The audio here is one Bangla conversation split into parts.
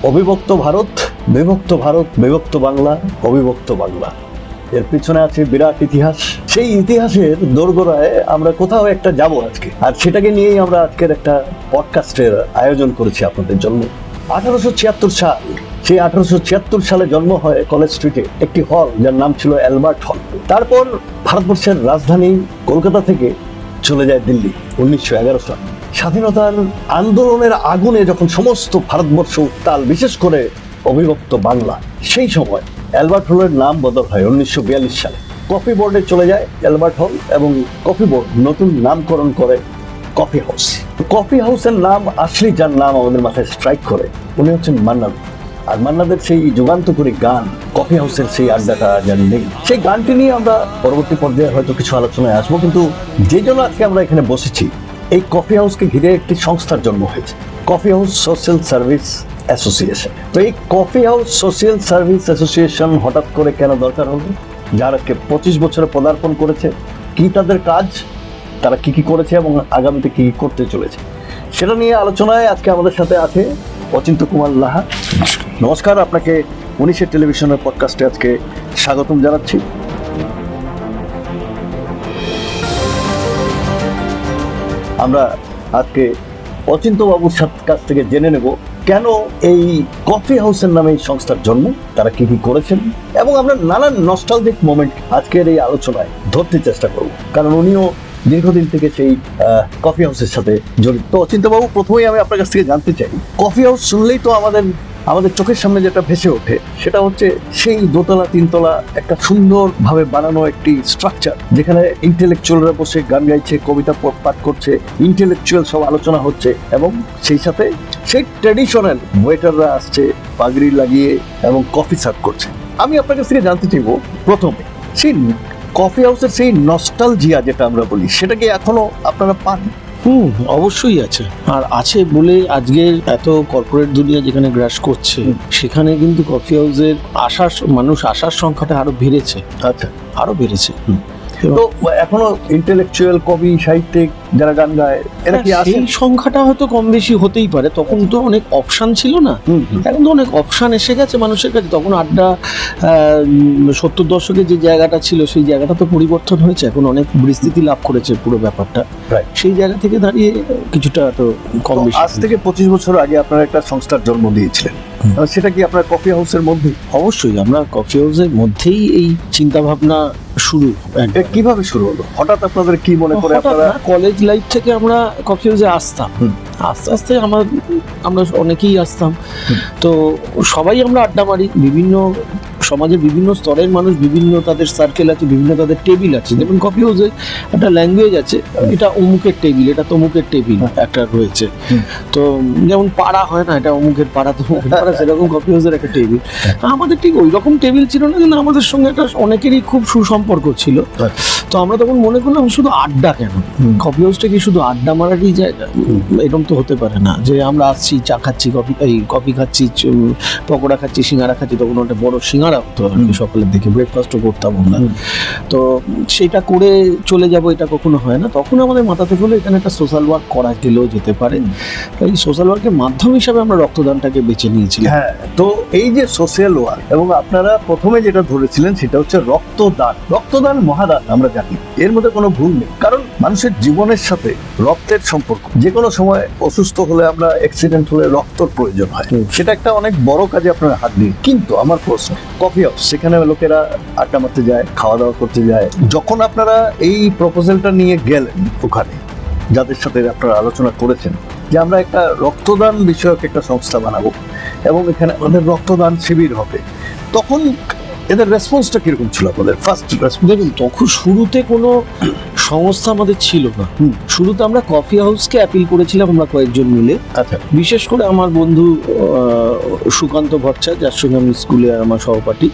অবিভক্ত ভারত, বিভক্ত বাংলা, অবিভক্ত বাংলা। এর পিছনে আছে বিরাট ইতিহাস। সেই ইতিহাসের দোরগোড়ায় আমরা কোথাও একটা যাব আজকে, আর সেটাকে নিয়েই আমরা আজকের একটা পডকাস্টের আয়োজন করেছি আপনাদের জন্য। 1876 সাল, সেই 1876 সালে জন্ম হয় কলেজ স্ট্রিটে একটি হল, যার নাম ছিল অ্যালবার্ট হল। তারপর ভারতবর্ষের রাজধানী কলকাতা থেকে চলে যায় দিল্লি 1911 সাল। স্বাধীনতার আন্দোলনের আগুনে যখন সমস্ত ভারতবর্ষ উত্তাল, বিশেষ করে অবিভক্ত বাংলা, সেই সময় অ্যালবার্ট হলের নাম বদল হয় 1942 সালে। কফি বোর্ডে চলে যায় অ্যালবার্ট হল, এবং কফি বোর্ড নতুন নামকরণ করে কফি হাউস। কফি হাউসের নাম আসলে, যার নাম আমাদের মাথায় স্ট্রাইক করে, উনি হচ্ছেন মান্না দে। আর মান্নাদের সেই যুগান্তকারী গান কফি হাউসের সেই আড্ডাটা যেন নেই, সেই গানটি নিয়ে আমরা পরবর্তী পর্যায়ে হয়তো কিছু আলোচনায় আসবো। কিন্তু যে জন্য আজকে আমরা এখানে বসেছি, এই কফি হাউসকে ঘিরে একটি সংস্থার জন্ম হয়েছে, coffee house social service association. তো এই coffee house social service association হঠাৎ করে কেন দরকার হলো, যারা 25 বছরে পদার্পণ করেছে, কি তাদের কাজ, তারা কি কি করেছে এবং আগামীতে কি কি করতে চলেছে, সেটা নিয়ে আলোচনায় আজকে আমাদের সাথে আছে অচিন্ত কুমার লাহা। নমস্কার, আপনাকে 19 টেলিভিশনের পডকাস্টে আজকে স্বাগতম জানাচ্ছি। আমরা আজকে অচিন্ত বাবুর কাছ থেকে জেনে নেব কেন এই কফি হাউসের নামে এই সংস্থার জন্ম, তারা কি কি করেছেন, এবং আমরা নানান নস্টালজিক মোমেন্ট আজকের এই আলোচনায় ধরতে চেষ্টা করব, কারণ উনিও দীর্ঘদিন থেকে সেই কফি হাউসের সাথে জড়িত। তো অচিন্ত বাবু, প্রথমেই আমি আপনার কাছ থেকে জানতে চাই, কফি হাউস শুনলেই তো আমাদের চোখের সামনে যেটা ভেসে ওঠে, সেটা হচ্ছে সেই দোতলা তিনতলা একটা সুন্দরভাবে বানানো একটি স্ট্রাকচার, যেখানে ইন্টেলেকচুয়ালরা বসে গান গাইছে, কবিতা পাঠ করছে, ইন্টেলেকচুয়াল সব আলোচনা হচ্ছে, এবং সেই সাথে সেই ট্র্যাডিশনাল ওয়েটাররা আসছে পাগড়ি লাগিয়ে এবং কফি সার্ভ করছে। আমি আপনার কাছ থেকে জানতে চাইব, প্রথমে সেই কফি হাউসের সেই নস্টালজিয়া যেটা আমরা বলি, সেটা কি এখনো আপনারা পান? অবশ্যই আছে, আর আছে বলে আজকে এত কর্পোরেট দুনিয়া যেখানে গ্রাস করছে, সেখানে কিন্তু কফি হাউসের মানুষ আসার সংখ্যাটা আরো বেড়েছে। আচ্ছা, আরো বেড়েছে। তো এখনো ইন্টেলেকচুয়াল কবি সাহিত্যিক যারা গান গায়, এরা কি আছে? এই সংখ্যাটা হয়তো কম বেশি হতেই পারে। তখন তো অনেক অপশন ছিল না, এখন তো অনেক অপশন এসে গেছে মানুষের কাছে। তখন আড্ডা 70 দশকে যে জায়গাটা ছিল, সেই জায়গাটা তো পরিবর্তন হয়েছে, এখন অনেক বিস্তৃতি লাভ করেছে পুরো ব্যাপারটা। সেই জায়গা থেকে দাঁড়িয়ে কিছুটা তো কম বেশি। আজ থেকে 25 বছর আগে আপনারা একটা সংস্থার জন্ম দিয়েছিলেন, সেটা কি আপনার কফি হাউসের মধ্যে? অবশ্যই, আমরা কফি হাউসের মধ্যেই এই চিন্তা ভাবনা শুরু। কিভাবে শুরু হলো? হঠাৎ আপনাদের কি মনে করে? আপনারা কলেজ লাইফ থেকে আমরা কফি হাউসে আসতাম, আস্তে আস্তে আমরা অনেকেই আসতাম। তো সবাই আমরা আড্ডা মারি, বিভিন্ন সমাজের বিভিন্ন স্তরের মানুষ, বিভিন্ন তাদের সার্কেল আছে, বিভিন্ন তাদের টেবিল আছে। যেমন কফি হাউসে একটা ল্যাঙ্গুয়েজ আছে, এটা অমুকের টেবিল, এটা তমুকের টেবিল একটা রয়েছে। তো যেমন পাড়া হয় না, এটা অমুকের পাড়া তমুকের পাড়া, সেরকম কফি হাউসের একটা টেবিল। আমাদের ঠিক ওই রকম টেবিল ছিল না, কিন্তু আমাদের সঙ্গে একটা অনেকেরই খুব সুসম্পর্ক ছিল। তো আমরা তখন মনে করলাম, শুধু আড্ডা কেন, কফি হাউসটা কি শুধু আড্ডা মারারই জায়গা? এরকম তো হতে পারে না যে আমরা আসছি, চা খাচ্ছি, কফি খাচ্ছি, পকোড়া খাচ্ছি, সিঙ্গারা খাচ্ছি। তখন একটা বড় সিঙ্গারা হতো আর কি সকালের দিকে, ব্রেকফাস্টও করতাম আমরা। তো সেটা করে চলে যাব, এটা কখনো হয় না। তখন আমাদের মাথাতে হলো এখানে একটা সোশ্যাল ওয়ার্ক করা গেলেও যেতে পারে। এই সোশ্যাল ওয়ার্কের মাধ্যম হিসাবে আমরা রক্তদানটাকে বেছে নিয়েছিলাম। হ্যাঁ, তো এই যে সোশ্যাল ওয়ার্ক, এবং আপনারা প্রথমে যেটা ধরেছিলেন সেটা হচ্ছে রক্তদান মহাদান আমরা জানি, এর মধ্যে কোনো ভুল নেই। কারণ মানুষের জীবনের সাথে রক্তের সম্পর্ক, যে কোনো সময় অসুস্থ হলে, আমরা অ্যাক্সিডেন্ট হলে রক্তর প্রয়োজন হয়, সেটা একটা অনেক বড় কাজে আপনারা হাত দিন। কিন্তু আমার প্রশ্ন, কফি হাউস, সেখানে লোকেরা আড্ডা মারতে যায়, খাওয়া দাওয়া করতে যায়, যখন আপনারা এই প্রপোজালটা নিয়ে গেলেন ওখানে, যাদের সাথে আপনারা আলোচনা করেছেন যে আমরা একটা রক্তদান বিষয়ক একটা সংস্থা বানাবো এবং এখানে আমাদের রক্তদান শিবির হবে, তখন এদের রেসপন্সটা কিরকম ছিল আপনাদের? ফার্স্ট রেসপন্স, দেখুন, তখন শুরুতে কোনো সংস্থা আমাদের ছিল না। শুরুতে আমরা কফি হাউসকে অ্যাপিল করেছিলাম, আমরা কয়েকজন মিলে। আচ্ছা, বিশেষ করে আমার বন্ধু সুকান্ত ভট্টাচার্য, যার সঙ্গে আমি স্কুলে আমার সহপাঠী,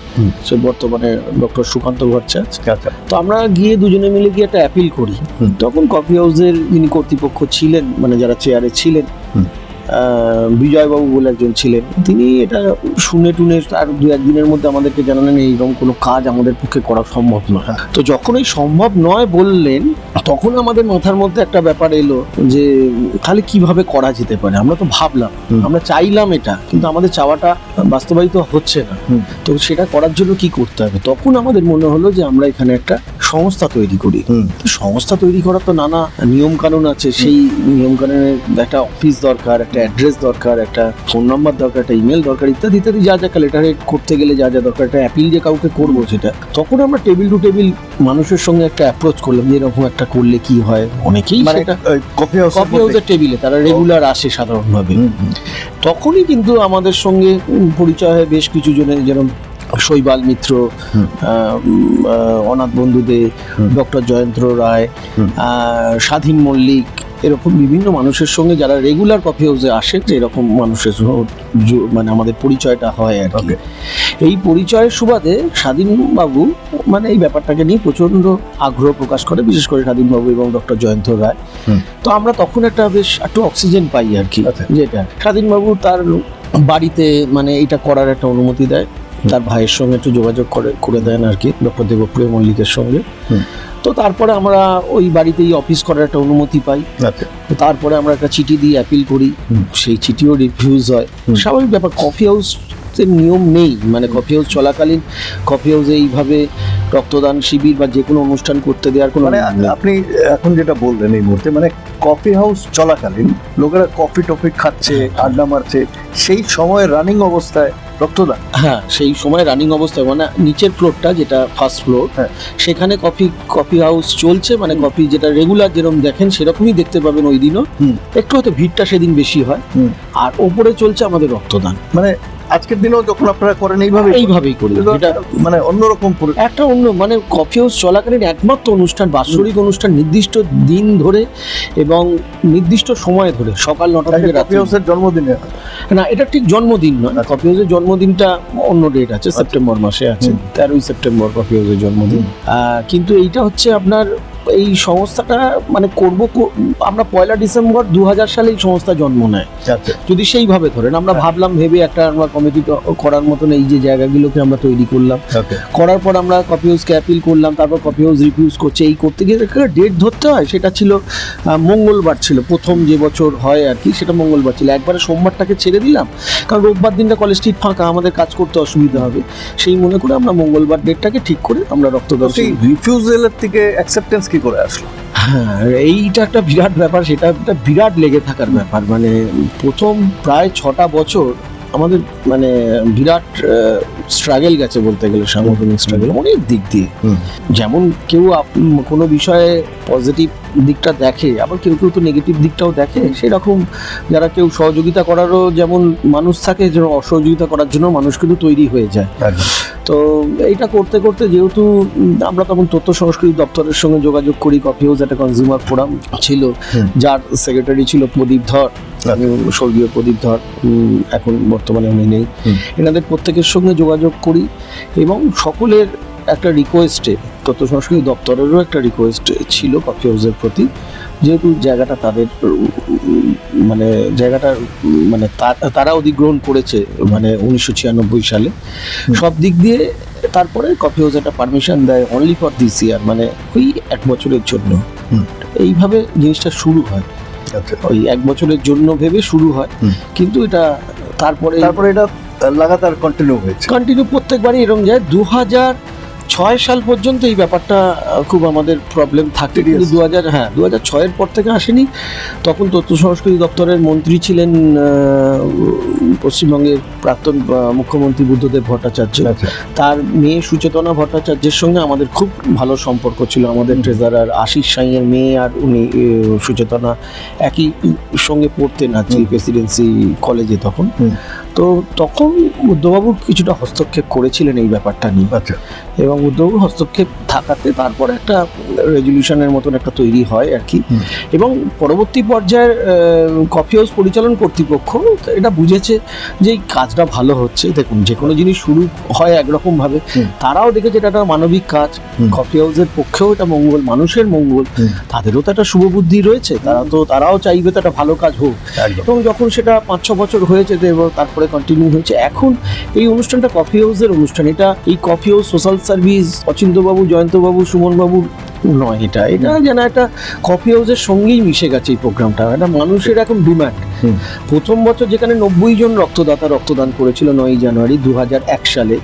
সে বর্তমানে ডক্টর সুকান্ত ভট্টাচার্য। আচ্ছা, তো আমরা গিয়ে দুজনে মিলে গিয়ে একটা অ্যাপিল করি। তখন কফি হাউসের যিনি কর্তৃপক্ষ ছিলেন, মানে যারা চেয়ারে ছিলেন, বিজয়বাবু বলে একজন ছিলেন, তিনি এটা শুনে টুনে তার 2-1 দিনের মধ্যে আমাদেরকে জানালেন এইরকম কোনো কাজ আমাদের পক্ষে করা সম্ভব নয়। তো যখন এই সম্ভব নয় বললেন, তখন আমাদের মাথার মধ্যে একটা ব্যাপার এলো যে তাহলে কিভাবে করা যেতে পারে। আমরা তো ভাবলাম, আমরা চাইলাম এটা, কিন্তু আমাদের চাওয়াটা বাস্তবায়িত হচ্ছে না। তো সেটা করার জন্য কি করতে হবে? তখন আমাদের মনে হলো যে আমরা এখানে একটা সংস্থা তৈরি করি। তো সংস্থা তৈরি করার তো নানা নিয়ম কানুন আছে, সেই নিয়ম কানুনের একটা অফিস দরকার, একটা অ্যাড্রেস দরকার, একটা ফোন নাম্বার দরকার, একটা ইমেল দরকার, ইত্যাদি ইত্যাদি, যা যা লেটারেট করতে গেলে যা যা দরকার, একটা অ্যাপিল যে কাউকে করবো সেটা। তখন আমরা টেবিল টু টেবিল মানুষের সঙ্গে একটা অ্যাপ্রোচ করলাম যে এরকম একটা করলে কি হয়। অনেকেই সেটা কফি হাউসের টেবিলে তারা রেগুলার আসে সাধারণভাবে। তখনই কিন্তু আমাদের সঙ্গে পরিচয় হয় বেশ কিছু জনের, যেরকম শৈবাল মিত্র, অনাথ বন্ধু দে, ডক্টর জয়ন্ত রায়, স্বাধীন মল্লিক, এরকম বিভিন্ন মানুষের সঙ্গে যারা রেগুলার কফি হাউসে আসে, যে এরকম মানুষের মানে আমাদের পরিচয়টা হয় আর কি। এই পরিচয়ের সুবাদে স্বাধীনবাবু মানে এই ব্যাপারটাকে নিয়ে প্রচণ্ড আগ্রহ প্রকাশ করে, বিশেষ করে স্বাধীনবাবু এবং ডক্টর জয়ন্ত রায়। তো আমরা তখন একটা বেশ একটু অক্সিজেন পাই আর কি, যেটা স্বাধীনবাবু তার বাড়িতে মানে এটা করার একটা অনুমতি দেয়, তার ভাইয়ের সঙ্গে একটু যোগাযোগ করে দেন আর কি, ডক্টর দেবপ্রিয় মল্লিকের সঙ্গে। তো তারপরে আমরা ওই বাড়িতেই অফিস করার একটা অনুমতি পাই। তারপরে আমরা একটা চিঠি দিয়ে অ্যাপিল করি, সেই চিঠিও রিফিউজ হয়। স্বাভাবিক ব্যাপার, কফি হাউসের নিয়ম নেই, মানে কফি হাউস চলাকালীন কফি হাউসে এইভাবে রক্তদান শিবির বা যে কোনো অনুষ্ঠান করতে দেওয়ার কোনো, মানে আপনি এখন যেটা বললেন এই মুহূর্তে, মানে কফি হাউস চলাকালীন লোকেরা কফি টফি খাচ্ছে, আড্ডা মারছে, সেই সময় রানিং অবস্থায় রক্তদান। হ্যাঁ, সেই সময় রানিং অবস্থায়, মানে নিচের ফ্লোরটা যেটা ফার্স্ট ফ্লোর, সেখানে কফি হাউস চলছে, মানে কফি যেটা রেগুলার যেরকম দেখেন সেরকমই দেখতে পাবেন ওই দিনও, একটু হয়তো ভিড়টা সেদিন বেশি হয়। আর ওপরে চলছে আমাদের রক্তদান। মানে আজকের দিনেও যখন আপনারা করেন এইভাবেই করি, এটা মানে অন্যরকম একটা অন্য, মানে কফি হাউস চলাকালীন একমাত্র অনুষ্ঠান, বাৎসরিক অনুষ্ঠান, নির্দিষ্ট দিন ধরে এবং নির্দিষ্ট সময় ধরে, সকাল 9টা থেকে রাত। কফি হাউসের জন্মদিনে না, এটা ঠিক জন্মদিন নয়, কফি হাউসের জন্মদিনটা অন্য ডেট আছে, সেপ্টেম্বর মাসে আছে, 13ই সেপ্টেম্বর কফি হাউসের জন্মদিন। কিন্তু এইটা হচ্ছে আপনার এই সংস্থাটা মানে আমরা 1 ডিসেম্বর 2000 সালে এই সংস্থা জন্ম নেয়। যদি সেইভাবে ধরেন, আমরা ভাবলাম ভেবে একটা আমরা কমিটি করার মতন এই যে জায়গাগুলোকে আমরা তৈরি করলাম। করার পর আমরা কফি হাউসকে অ্যাপিল করলাম, তারপর কফি হাউস রিফিউজ করছে। এই করতে গিয়ে ডেট ধরতে হয়, সেটা ছিল মঙ্গলবার ছিল প্রথম যে বছর হয় আর কি, সেটা মঙ্গলবার ছিল। একবারে সোমবারটাকে ছেড়ে দিলাম, কারণ রোববার দিনটা কলেজ স্ট্রিট ফাঁকা, আমাদের কাজ করতে অসুবিধা হবে, সেই মনে করে আমরা মঙ্গলবার ডেটটাকে ঠিক করে আমরা রক্তদান। রিফিউজালের থেকে অ্যাকসেপ্টেন্স কি করে আসলো? হ্যাঁ, এইটা একটা বিরাট ব্যাপার, সেটা একটা বিরাট লেগে থাকার ব্যাপার। মানে প্রথম প্রায় 6টা বছর আমাদের মানে বিরাট স্ট্রাগল গেছে বলতে গেলে, সাংগঠনিক স্ট্রাগল অনেক দিক দিয়ে। যেমন কেউ কোনো বিষয়ে পজিটিভ দিকটা দেখে, আবার কেউ কেউ তো নেগেটিভ দিকটাও দেখে। সেরকম যারা কেউ সহযোগিতা করারও যেমন মানুষ থাকে, যেন অসহযোগিতা করার জন্য মানুষ কিন্তু তৈরি হয়ে যায়। তো এইটা করতে করতে যেহেতু আমরা তখন তথ্য সংস্কৃতি দপ্তরের সঙ্গে যোগাযোগ করি, কফি হাউস একটা কনজিউমার ফোরাম ছিল, যার সেক্রেটারি ছিল প্রদীপ ধর, স্বর্গীয় প্রদীপ ধর, এখন বর্তমানে উনি নেই। এনাদের প্রত্যেকের সঙ্গে যোগাযোগ করি এবং সকলের একটা রিকোয়েস্টে, তথ্য সংস্কৃতি দপ্তরেরও একটা রিকোয়েস্ট ছিল কফি হাউসের প্রতি, যেহেতু জায়গাটা তাদের মানে জায়গাটা মানে তারা অধিগ্রহণ করেছে মানে 1996 সালে, সব দিক দিয়ে। তারপরে কফি হাউস একটা পারমিশন দেয় অনলি ফর দিস ইয়ার, মানে ওই 1 বছরের জন্য। এইভাবে জিনিসটা শুরু হয়, ওই 1 বছরের জন্য ভেবে শুরু হয়, কিন্তু এটা তারপরে এটা লাগাতার কন্টিনিউ প্রত্যেকবারই এরকম যায়। 2006 সাল পর্যন্ত এই ব্যাপারটা খুব আমাদের প্রবলেম থাকে, কিন্তু 2006-এর পর থেকে আসেনি। তখন তথ্য সংস্কৃতি দপ্তরের মন্ত্রী ছিলেন পশ্চিমবঙ্গের প্রাক্তন মুখ্যমন্ত্রী বুদ্ধদেব ভট্টাচার্য। তার মেয়ে সুচেতনা ভট্টাচার্যের সঙ্গে আমাদের খুব ভালো সম্পর্ক ছিল। আমাদের ট্রেজারার আশিস সাইয়ের মেয়ে আর উনি সুচেতনা একই সঙ্গে পড়তেন আর কি, প্রেসিডেন্সি কলেজে তখন। তো তখন বুদ্ধবাবু কিছুটা হস্তক্ষেপ করেছিলেন এই ব্যাপারটা নিয়ে, এবং উদ্যোগ হস্তক্ষেপ থাকাতে তারপরে একটা রেজলিউশনের মতন একটা তৈরি হয় আর কি। এবং পরবর্তী পর্যায়ের কফি হাউস পরিচালন কর্তৃপক্ষ এটা বুঝেছে যে এই কাজটা ভালো হচ্ছে। দেখুন, যে কোনো জিনিস শুরু হয় একরকমভাবে, তারাও দেখেছে এটা একটা মানবিক কাজ, কফি হাউসের পক্ষেও এটা মঙ্গল, মানুষের মঙ্গল, তাদেরও তো একটা শুভবুদ্ধি রয়েছে, তারাও চাইবে তো একটা ভালো কাজ হোক। এবং যখন সেটা 5-6 বছর হয়েছে তো এবং তারপরে কন্টিনিউ হয়েছে, এখন এই অনুষ্ঠানটা কফি হাউসের অনুষ্ঠান। এটা এই কফি হাউস সোশ্যাল সার্ভিস অচিন্ত্যবাবু, জয়ন্তবাবু, সুমনবাবুর নয়, এটা যেন একটা কফি হাউসের সঙ্গেই মিশে গেছে এই প্রোগ্রামটা। এটা মানুষের এখন ডিমান্ড। প্রথম বছর যেখানে 90 জন রক্তদান করেছিল 9ই জানুয়ারি 2001 সালে,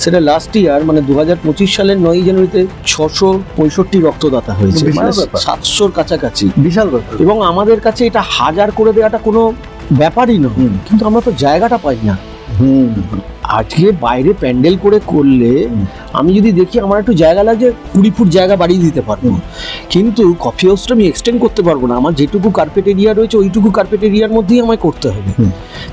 সেটা লাস্ট ইয়ার মানে 2025 সালের 9ই জানুয়ারিতে 665 রক্তদাতা হয়েছে, মানে 700-র কাছাকাছি। বিশাল ব্যাপার। এবং আমাদের কাছে এটা 1000 করে দেওয়াটা কোনো ব্যাপারই নয়, কিন্তু আমরা তো জায়গাটা পাই না। আজকে বাইরে প্যান্ডেল করলে আমি যদি দেখি আমার একটু জায়গা লাগে, 20 ফুট জায়গা বাড়িয়ে দিতে পারবো, কিন্তু কফি হাউসটা আমি এক্সটেন্ড করতে পারবো না। আমার যেটুকু কার্পেট এরিয়া রয়েছে ওইটুকু কার্পেট এরিয়ার মধ্যেই আমায় করতে হবে,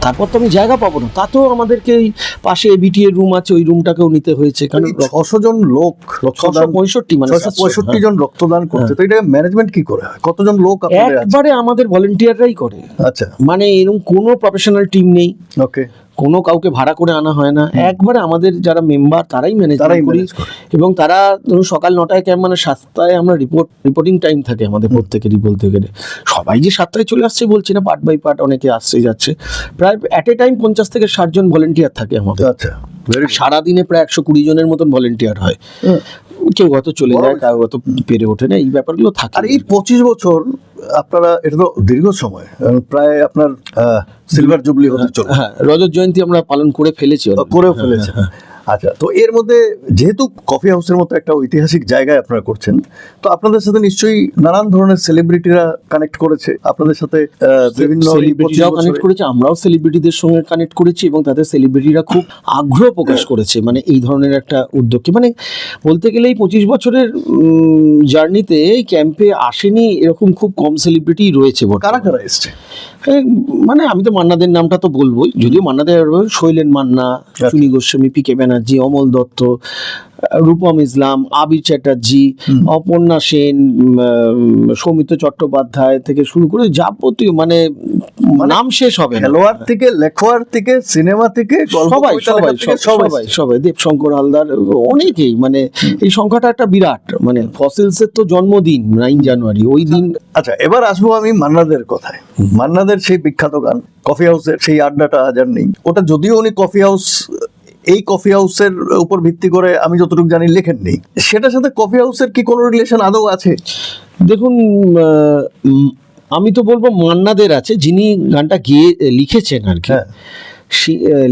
তারপর তো আমি জায়গা পাবো না। তাতেও আমাদেরকে এই পাশে এবিটি এর রুম আছে, ওই রুমটাকেও নিতে হয়েছে, কারণ 600 জন লোক, 665 মানে 665 জন রক্তদান করতে, তো এটা ম্যানেজমেন্ট কি করে হয়? কতজন লোক আপনাদের আছে? একবারে আমাদের ভলেন্টিয়াররাই করে। আচ্ছা, মানে এরকম কোনো প্রফেশনাল টিম নেই, ওকে, কোনো কাউকে ভাড়া করে আনা হয় না, একবারে আমাদের যারা মেম্বার তারাই ম্যানেজ করি। এবং তারা সকাল 9টায় ক্যাম্প, মানে 7টায় আমরা রিপোর্টিং টাইম থাকে আমাদের প্রত্যেকেরই। বলতে গেলে সবাই যে 7টায় চলে আসছে বলছি না, পার্ট বাই পার্ট অনেকে আসছে যাচ্ছে। প্রায় অ্যাট এ টাইম 50 থেকে 60 জন ভলেন্টিয়ার থাকে আমাদের। আচ্ছা, সারাদিনে প্রায় 120 জনের মতন ভলেন্টিয়ার হয়। কেউ হয়তো চলে যায়, কেউ হয়তো পেরে ওঠে না, এই ব্যাপারগুলো থাকে। আর এই 25 বছর আপনারা, এটা তো দীর্ঘ সময়, প্রায় আপনার সিলভার জুবলি হতে চলে। হ্যাঁ, রজত জয়ন্তী আমরা পালন করে ফেলেছি। আচ্ছা, তো এর মধ্যে যেহেতু কফি হাউসের মতো একটা ঐতিহাসিক জায়গায় আপনারা করছেন, তো আপনাদের সাথে নিশ্চয়ই নানান ধরনের সেলিব্রিটিরা কানেক্ট করেছে আপনাদের সাথে, বিভিন্ন সেলিব্রিটিরাও কানেক্ট করেছে, আমরাও সেলিব্রিটিদের সঙ্গে কানেক্ট করেছি, এবং তাদের সেলিব্রিটিরা খুব আগ্রহ প্রকাশ করেছে মানে এই ধরনের একটা উদ্যোগকে। মানে বলতে গেলে এই 25 বছরের জার্নিতে এই ক্যাম্পে আসেনি এরকম খুব কম সেলিব্রিটি রয়েছে। কারা কারা এসছে? মানে আমি তো মান্নাদের নামটা তো বলবোই, যদিও মান্নাদের শৈলেন মান্না, চুনি গোস্বামী, পিকে ব্যানার্জি, অমল দত্ত, রূপম ইসলাম, আবির চ্যাটার্জি, অপর্ণা সেন, সৌমিত্র চট্টোপাধ্যায় থেকে শুরু করে যাবতীয় মানে নাম শেষ হবে, খেলোয়াড় থেকে লেখোয়াড় থেকে সিনেমা থেকে সবাই দেবশঙ্কর হালদার, অনেকেই। মানে এই সংখ্যাটা একটা বিরাট। মানে ফসিলসের তো জন্মদিন 9 জানুয়ারি, ওই দিন। আচ্ছা, এবার আসবো আমি মান্নাদের কথায়। মান্নাদের সেই বিখ্যাত গান কফি হাউসের সেই আড্ডাটা হাজার নেই, ওটা যদিও উনি কফি হাউস, এই কফি হাউসের উপর ভিত্তি করে আমি যতটুকু জানি লেখেননি, সেটার সাথে কফি হাউসের কি কোনো রিলেশন আদৌ আছে? দেখুন, আমি তো বলবো মান্নাদের আছে, যিনি গানটা লিখেছেন আর কি।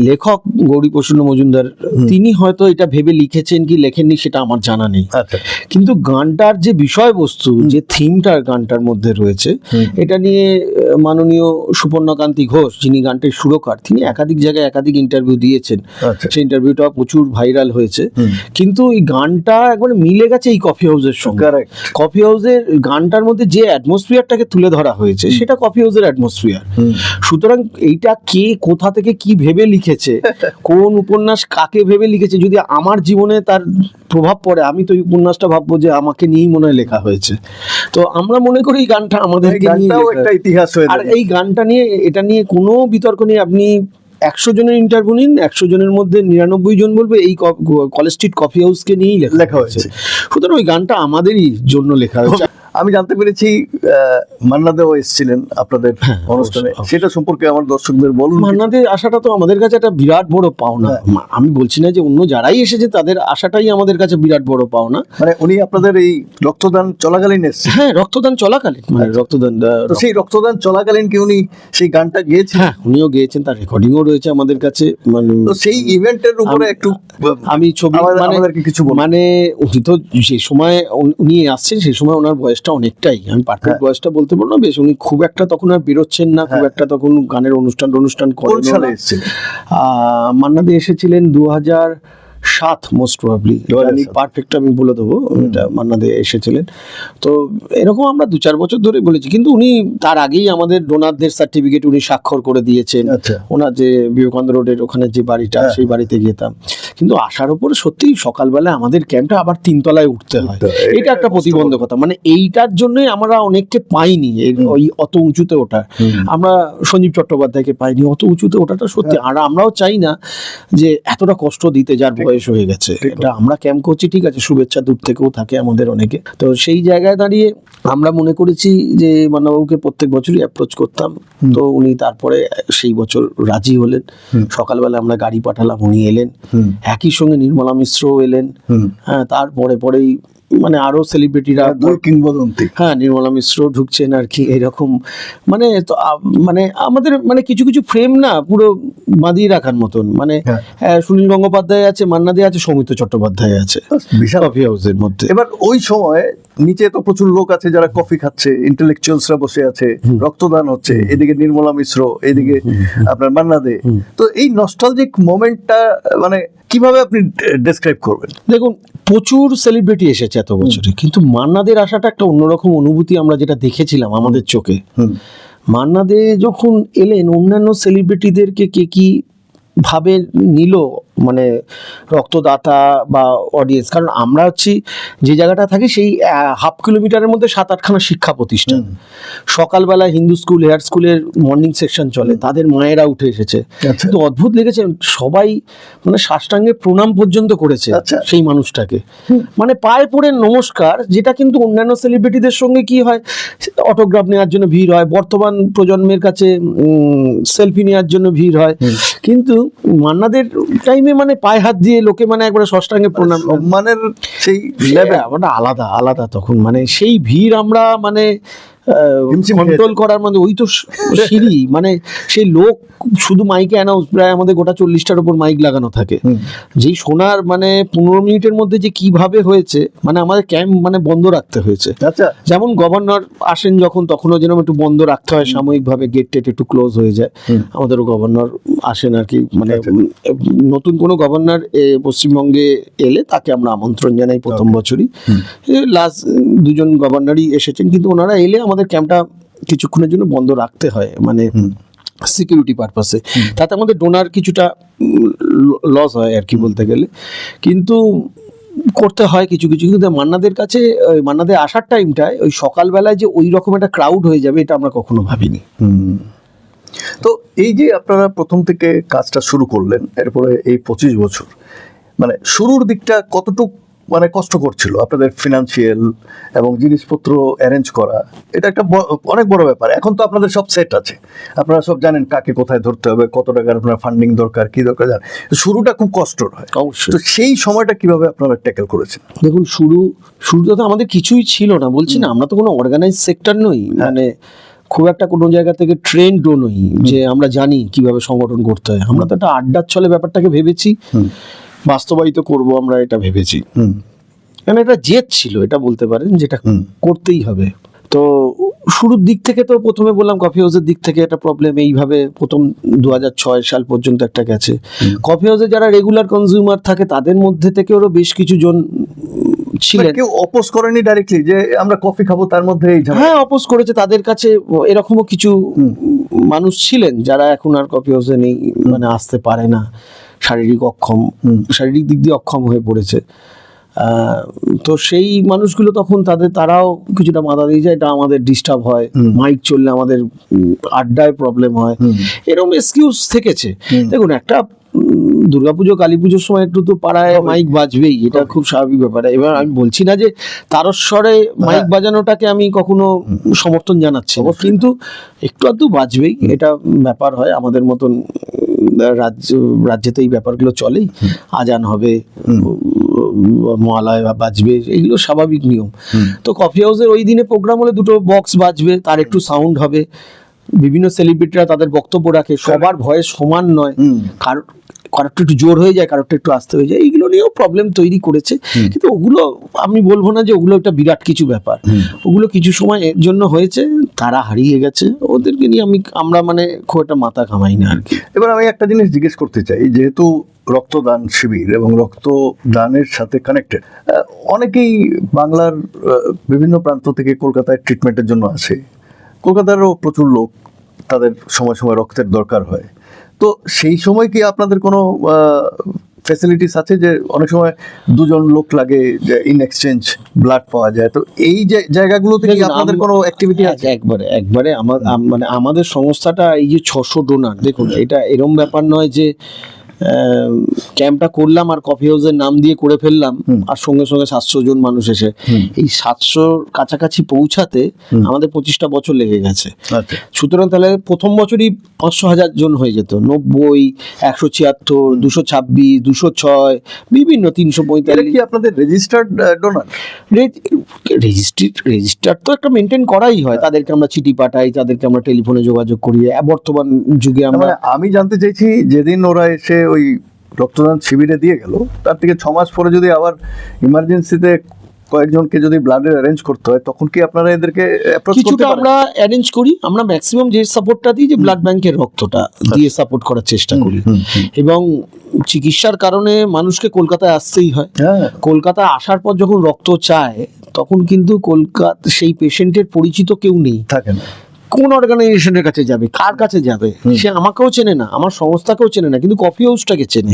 লেখক গৌরীপ্রসন্ন মজুমদার, তিনি হয়তো এটা ভেবে লিখেছেন কি লেখেননি সেটা আমার জানা নেই। কিন্তু গানটার যে বিষয়বস্তু, যে থিমটা গানটার মধ্যে রয়েছে, এটা নিয়ে মাননীয় সুপর্ণকান্তি ঘোষ, যিনি গানটির সুরকার, তিনি একাধিক জায়গায় একাধিক ইন্টারভিউ দিয়েছেন। সেই ইন্টারভিউটা প্রচুর ভাইরাল হয়েছে। কিন্তু এই গানটা একবারে মিলে গেছে এই কফি হাউসের সঙ্গে। কফি হাউসের গানটার মধ্যে যে অ্যাটমসফিয়ারটাকে তুলে ধরা হয়েছে সেটা কফি হাউসের অ্যাটমসফিয়ার। সুতরাং এইটা কে কোথা থেকে কি ভেবে লিখেছে, কোন উপন্যাস কাকে ভেবে লিখেছে, যদি আমার জীবনে তার প্রভাব পড়ে, আমি তো এই উপন্যাসটা ভাববো যে আমাকে নিয়েই মনে হয় লেখা হয়েছে। তো আমরা মনে করি এই গানটা আমাদেরকে নিয়ে একটা ইতিহাস হয়ে, আর এই গানটা নিয়ে, এটা নিয়ে কোনো বিতর্ক নেই। আপনি 100 জনের ইন্টারভিউ নিন, 100 জনের মধ্যে 99 জন বলবে এই কলেজ স্ট্রিট কফি হাউসকে নিয়েই লেখা হয়েছে। সুতরাং ওই গানটা আমাদেরই জন্য লেখা হয়েছে। আমি জানতে পেরেছি মান্নাদেও এসেছিলেন আপনাদের অনুষ্ঠানে, সেটা সম্পর্কে আমার দর্শকদের বলুন। মান্নাদের আসাটা তো আমাদের কাছে একটা বিরাট বড় পাওনা। আমি বলছি না যে অন্য যারাই এসেছে তাদের আসাটাই আমাদের কাছে বিরাট বড় পাওনা। মানে উনি আপনাদের এই রক্তদান চলাকালীন এসেছেন? হ্যাঁ, রক্তদান চলাকালীন, মানে রক্তদান, তো সেই রক্তদান চলাকালীন কি উনি সেই গানটা গেয়েছেন? হ্যাঁ, উনিও গেয়েছেন, তার রেকর্ডিংও রয়েছে আমাদের কাছে। মানে তো সেই ইভেন্টের উপরে একটু আমি ছবি, আমাদেরকে কিছু বলুন। মানে উনি তো সেই সময় উনি আসছেন, সেই সময় ওনার বয়সটা অনেকটাই, আমি পারফেক্ট বয়সটা বলতে পারবো না, বেশ উনি খুব একটা তখন আর বেরোচ্ছেন না, খুব একটা তখন গানের অনুষ্ঠান করেন না। মান্নাদে এসেছিলেন 2007 মোস্ট প্রবাবলি, পারফেক্ট আমি বলে দেবো, এটা মান্নাদে এসেছিলেন। তো এরকম আমরা 2-4 বছর ধরে বলেছি, কিন্তু উনি তার আগেই আমাদের ডোনারদের সার্টিফিকেট উনি স্বাক্ষর করে দিয়েছেন। ওনার যে বিবেকানন্দ রোডের ওখানে যে বাড়িটা, সেই বাড়িতে যেতাম। কিন্তু আসার উপরে সত্যি সকালবেলা আমাদের ক্যাম্পটা আবার 3 তলায় উঠতে হয়, এটা একটা প্রতিবন্ধকতা। মানে এইটার জন্যই আমরা অনেককে পাইনি ওই অত উঁচুতে ওঠা। আমরা সঞ্জীব চট্টোপাধ্যায়কে পাইনি অত উঁচুতে ওঠাটা সত্যি। আর আমরাও চাই না যে এতটা কষ্ট দিতে, যার বয়স হয়ে গেছে। এটা আমরা ক্যাম্প করছি ঠিক আছে, শুভেচ্ছা দূর থেকেও থাকে আমাদের অনেকে। তো সেই জায়গায় দাঁড়িয়ে আমরা মনে করেছি যে মান্নাবাবুকে প্রত্যেক বছরই অ্যাপ্রোচ করতাম। তো উনি তারপরে সেই বছর রাজি হলেন। সকালবেলা আমরা গাড়ি পাঠালাম, উনি এলেন। একই সঙ্গে নির্মলা মিশ্রও এলেন। হ্যাঁ, তারপরে পরেই মানে আরো সেলিব্রিটিরা, দুই কিংবদন্তি। হ্যাঁ, নির্মলা মিশ্র ঢুকছেন আর কি, এরকম মানে তো মানে আমাদের মানে কিছু কিছু ফ্রেম না পুরো বাঁধিয়ে রাখার মতন। মানে সুনীল গঙ্গোপাধ্যায় আছে, মান্না দে আছে, সৌমিত্র চট্টোপাধ্যায় আছে বিশাল কফি হাউসের মধ্যে। এবার ওই সময় নিচে তো প্রচুর লোক আছে যারা কফি খাচ্ছে, ইন্টেলেকচুয়ালসরা বসে আছে, রক্তদান হচ্ছে, এদিকে নির্মলা মিশ্র, এদিকে আপনার মান্না দে। তো এই নস্টালজিক মোমেন্টটা মানে কিভাবে আপনি ডেসক্রাইব করবেন? দেখুন, প্রচুর সেলিব্রিটি এসেছে এত বছরে, কিন্তু মান্নাদের আসাটা একটা অন্যরকম অনুভূতি আমরা যেটা দেখেছিলাম আমাদের চোখে। মান্না দে যখন এলেন, অন্যান্য সেলিব্রিটিদেরকে কে কি ভাবে নিল, মানে রক্তদাতা বা অডিয়েন্স। কারণ আমরা হচ্ছি যে জায়গাটা থাকি সেই 1/2 কিলোমিটারের মধ্যে 7-8খানা শিক্ষা প্রতিষ্ঠান। সকালবেলা হিন্দু স্কুল, হেয়ার স্কুলের মর্নিং সেকশন চলে, তাদের মায়েরা উঠে এসেছে। কিন্তু অদ্ভুত লেগেছে, সবাই মানে সাষ্টাঙ্গে প্রণাম পর্যন্ত করেছে সেই মানুষটাকে, মানে পায়ে পড়ে নমস্কার। যেটা কিন্তু অন্যান্য সেলিব্রিটিদের সঙ্গে কি হয়, অটোগ্রাফ নেওয়ার জন্য ভিড় হয়, বর্তমান প্রজন্মের কাছে সেলফি নেওয়ার জন্য ভিড় হয়, কিন্তু মান্নাদের টাইমে মানে পায়ে হাত দিয়ে লোকে মানে একবারে ষষ্ঠাঙ্গে প্রণাম, সম্মানের সেই ব্যাপারটা আলাদা আলাদা তখন। মানে সেই ভিড় আমরা মানে কন্ট্রোল করার মধ্যে, ওই তো সিঁড়ি, মানে সেই লোক শুধু মাইকে অ্যানাউন্স, প্রায় আমাদের গোটা 40টার উপর মাইক লাগানো থাকে। যেই শোনার মানে 15 মিনিটের মধ্যে যে কিভাবে হয়েছে, মানে আমাদের ক্যাম্প মানে বন্ধ রাখতে হয়েছে। যেমন গভর্নর আসেন যখন, তখনও যেন একটু বন্ধ রাখতে হয় সাময়িকভাবে, গেট টেট একটু ক্লোজ হয়ে যায়। আমাদেরও গভর্নর আসেন আর কি, মানে নতুন কোনো গভর্নর পশ্চিমবঙ্গে এলে তাকে আমরা আমন্ত্রণ জানাই প্রথম বছরই। লাস্ট 2জন গভর্নরই এসেছেন, কিন্তু ওনারা এলে আমাদের ক্যাম্পটা কিছুক্ষণের জন্য বন্ধ রাখতে হয়, মানে সিকিউরিটি পারপাসে। তাতে আমাদের ডোনার কিছুটা লস হয় আর কি বলতে গেলে, কিন্তু করতে হয় কিছু কিছু। কিন্তু মান্নাদের কাছে, মান্নাদের আসার টাইমটায় ওই সকালবেলায় যে ওই রকম একটা ক্রাউড হয়ে যাবে, এটা আমরা কখনো ভাবিনি। তো এই যে আপনারা প্রথম থেকে কাজটা শুরু করলেন, এরপরে এই 25 বছর, মানে শুরুর দিকটা কতটুকু মানে কষ্ট করছিল আপনাদের, ফিনান্সিয়াল এবং জিনিসপত্র অ্যারেঞ্জ করা? এটা একটা অনেক বড় ব্যাপার। এখন তো আপনাদের সব সেট আছে, আপনারা সব জানেন কাকে কোথায় ধরতে হবে, কত টাকার আপনার ফান্ডিং দরকার, কি দরকার জানেন। শুরুটা খুব কষ্টর হয় অবশ্যই। তো সেই সময়টা কিভাবে আপনারা ট্যাকেল করেছেন? দেখুন, শুরুটা তো আমাদের কিছুই ছিল না, বলছি না, আমরা তো কোনো অর্গানাইজ সেক্টর নই, মানে খুব একটা কোনো জায়গা থেকে ট্রেন্ডও নই যে আমরা জানি কিভাবে সংগঠন করতে হয়। আমরা তো একটা আড্ডার ছলে ব্যাপারটাকে ভেবেছি, বাস্তবায়িত করব আমরা এটা ভেবেছি। মানে এটা জেদ ছিল, এটা বলতে পারেন, যেটা করতেই হবে। তো শুরুর দিক থেকে তো প্রথমে বললাম কফি হাউসের দিক থেকে একটা প্রবলেম, এইভাবে প্রথম 2006 সাল পর্যন্ত একটা গেছে। কফি হাউসে যারা রেগুলার কনজিউমার থাকে তাদের মধ্যে থেকে ওরও বেশ কিছু জন ছিলেন। কেউ অপোজ করেনি ডাইরেক্টলি যে আমরা কফি খাবো, তার মধ্যে হ্যাঁ অপোজ করেছে, তাদের কাছে এরকমও কিছু মানুষ ছিলেন যারা এখন আর কফি হাউসে নেই, মানে আসতে পারে না, শারীরিক দিক দিয়ে অক্ষম হয়ে পড়েছে। তো সেই মানুষগুলো তখন তারাও কিছুটা বাধা দিয়ে যায়, এটা আমাদের ডিস্টার্ব হয়, মাইক চললে আমাদের আড্ডায় প্রবলেম হয়, এরকম এক্সকিউজ থেকেছে। দেখুন, একটা দুর্গাপুজো কালী পুজোর সময় একটু তো পাড়ায় মাইক বাজবেই, এটা খুব স্বাভাবিক ব্যাপার। এবার আমি বলছি না যে তারস্বরে মাইক বাজানোটাকে আমি কখনো সমর্থন জানাচ্ছি, কিন্তু একটু আধটু বাজবেই, এটা ব্যাপার হয়। আমাদের মতন রাজ্যেতে এই ব্যাপারগুলো চলেই, আজান হবে, মহালয়া বাজবে, এগুলো স্বাভাবিক নিয়ম। তো কফি হাউসের ওই দিনে প্রোগ্রাম হলে 2টো বক্স বাজবে, তার একটু সাউন্ড হবে, বিভিন্ন সেলিব্রিটিরা তাদের বক্তব্য রাখে, সবার ভয়েস সমান নয়, কারোরটা একটু জোর হয়ে যায়, কারোরটা একটু আস্তে হয়ে যায়, এইগুলো নিয়েও প্রবলেম তৈরি করেছে। কিন্তু ওগুলো আমি বলবো না যে ওগুলো একটা বিরাট কিছু ব্যাপার, ওগুলো কিছু সময় এর জন্য হয়েছে, তারা হারিয়ে গেছে, ওদেরকে নিয়ে আমরা মানে খুব একটা মাথা ঘামাই না আর কি। এবার আমি একটা জিনিস জিজ্ঞেস করতে চাই, যেহেতু রক্তদান শিবির এবং রক্তদানের সাথে কানেক্টেড, অনেকেই বাংলার বিভিন্ন প্রান্ত থেকে কলকাতায় ট্রিটমেন্টের জন্য আসে। কলকাতারও প্রচুর লোক, তাদের সময় সময় রক্তের দরকার হয়। তো সেই সময় কি আপনাদের কোনো ফ্যাসিলিটিস আছে যে অনেক সময় দুজন লোক লাগে যে ইন এক্সচেঞ্জ ব্লাড পাওয়া যায়, তো এই যে জায়গাগুলোতে কি দেখুন, আপনাদের কোনো অ্যাক্টিভিটি আছে? একবারে মানে আমাদের সংস্থাটা এই যে 600 ডোনার, দেখুন এটা এরম ব্যাপার নয় যে ক্যাম্পটা করলাম আর কফি হাউসের নাম দিয়ে করে ফেললাম আর সঙ্গে সঙ্গে 700 জন মানুষ এসে, এই 700 কাছাকাছি পৌঁছাতে আমাদের 25টা বছর লেগে গেছে। আচ্ছা, সুতরাং তাহলে প্রথম বছরই 500,000 জন হয়ে যেত, 90, 176, 226, 206, বিভিন্ন এটা 345। কি আপনাদের রেজিস্টার্ড ডোনার? রেজিস্টার তো একটা মেনটেন করাই হয়, তাদেরকে আমরা চিঠি পাঠাই, তাদেরকে আমরা টেলিফোনে যোগাযোগ করি। বর্তমান যুগে আমরা মানে আমি জানতে চাইছি, যেদিন ওরা এসে ওই রক্তদান শিবিরে দিয়ে গেল, তার থেকে 6 মাস পরে যদি আবার ইমার্জেন্সিতে কয়েকজনকে যদি ব্লাডের অ্যারেঞ্জ করতে হয়, তখন কি আপনারা এদেরকে অ্যাপ্রোচ করতে কিছুটা পারেন? আমরা অ্যারেঞ্জ করি। আমরা ম্যাক্সিমাম যে সাপোর্টটা দিই, যে ব্লাড ব্যাংকের রক্তটা দিয়ে সাপোর্ট করার চেষ্টা করি। এবং চিকিৎসার কারণে মানুষকে কলকাতায় আসতেই হয়। হ্যাঁ, কলকাতা আসার পর যখন রক্ত চায়, তখন কিন্তু কলকাতা সেই পেশেন্টের পরিচিত কেউ নেই। থাকে না। কোন অর্গানাইজেশনের কাছে যাবে, কার কাছে যাবে? সে আমাকেও চেনে না, আমার সংস্থাকেও চেনে না, কিন্তু কফি হাউসটাকে চেনে।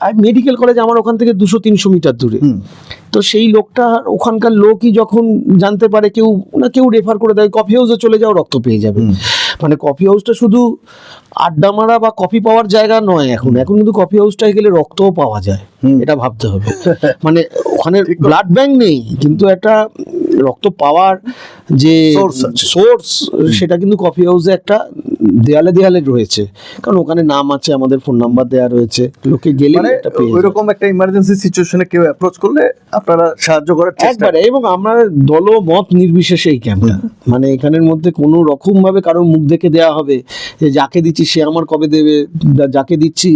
আর মেডিকেল কলেজ আমার ওখান থেকে 200-300 মিটার দূরে। তো সেই লোকটা, ওখানকার লোকই যখন জানতে পারে, কেউ রেফার করে দেয়, কফি হাউসে চলে যাও, রক্ত পেয়ে যাবে। মানে কফি হাউসটা শুধু আড্ডা মারা বা কফি পাওয়ার জায়গা নয়, এখন কিন্তু কফি হাউসটায় গেলে রক্তও পাওয়া যায়, এটা ভাবতে হবে। মানে ওখানে ব্লাড ব্যাংক নেই, কিন্তু একটা রক্ত পাওয়ার যে সোর্স, সেটা কিন্তু কফি হাউসে একটা দেয়ালে দেয়ালে রয়েছে, কারণ ওখানে নাম আছে, আমাদের ফোন নাম্বার দেওয়া রয়েছে, লোকে গেলে মানে এটা পেয়ে যায়। ওইরকম একটা ইমার্জেন্সি সিচুয়েশনে কেউ অ্যাপ্রোচ করলে আপনারা সাহায্য করার চেষ্টা একবারে। এবং আমরা দলমত নির্বিশেষে এই ক্যাম্পটা, মানে এখানের মধ্যে কোনো রকম ভাবে কারোর মুখ দেখে দেওয়া হবে যে যাকে দিচ্ছি সে আমার কবে দেবে, যাকে দিচ্ছি